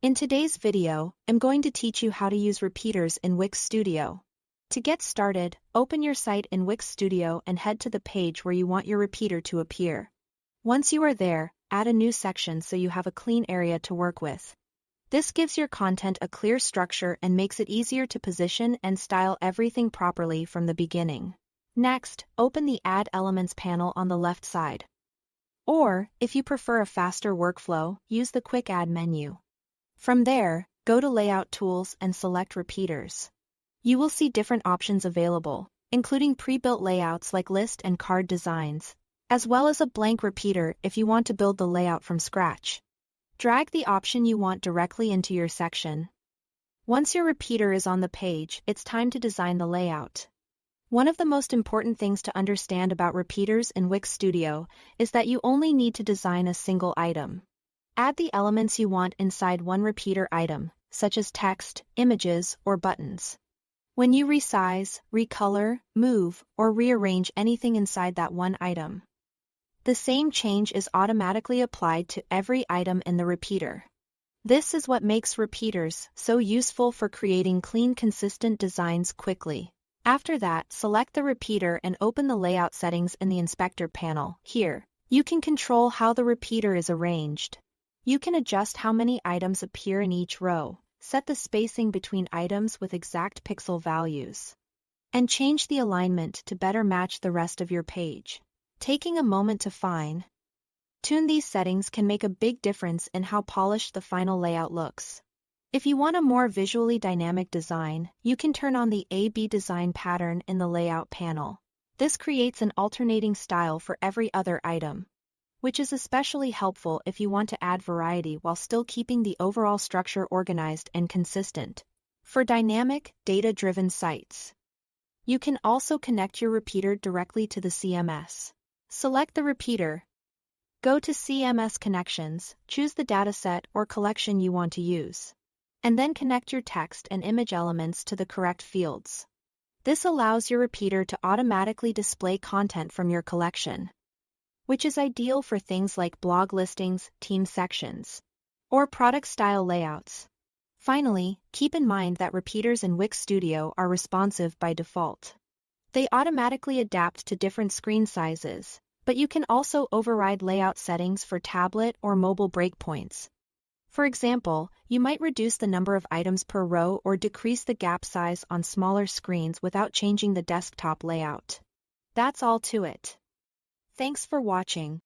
In today's video, I'm going to teach you how to use repeaters in Wix Studio. To get started, open your site in Wix Studio and head to the page where you want your repeater to appear. Once you are there, add a new section so you have a clean area to work with. This gives your content a clear structure and makes it easier to position and style everything properly from the beginning. Next, open the Add Elements panel on the left side. Or, if you prefer a faster workflow, use the Quick Add menu. From there, go to Layout Tools and select Repeaters. You will see different options available, including pre-built layouts like list and card designs, as well as a blank repeater if you want to build the layout from scratch. Drag the option you want directly into your section. Once your repeater is on the page, it's time to design the layout. One of the most important things to understand about repeaters in Wix Studio is that you only need to design a single item. Add the elements you want inside one repeater item, such as text, images, or buttons. When you resize, recolor, move, or rearrange anything inside that one item, the same change is automatically applied to every item in the repeater. This is what makes repeaters so useful for creating clean, consistent designs quickly. After that, select the repeater and open the layout settings in the inspector panel. Here, you can control how the repeater is arranged. You can adjust how many items appear in each row, set the spacing between items with exact pixel values, and change the alignment to better match the rest of your page. Taking a moment to fine-tune these settings can make a big difference in how polished the final layout looks. If you want a more visually dynamic design, you can turn on the A/B design pattern in the layout panel. This creates an alternating style for every other item, which is especially helpful if you want to add variety while still keeping the overall structure organized and consistent. For dynamic, data-driven sites, you can also connect your repeater directly to the CMS. Select the repeater. Go to CMS Connections, choose the dataset or collection you want to use, and then connect your text and image elements to the correct fields. This allows your repeater to automatically display content from your collection, which is ideal for things like blog listings, team sections, or product-style layouts. Finally, keep in mind that repeaters in Wix Studio are responsive by default. They automatically adapt to different screen sizes, but you can also override layout settings for tablet or mobile breakpoints. For example, you might reduce the number of items per row or decrease the gap size on smaller screens without changing the desktop layout. That's all to it. Thanks for watching.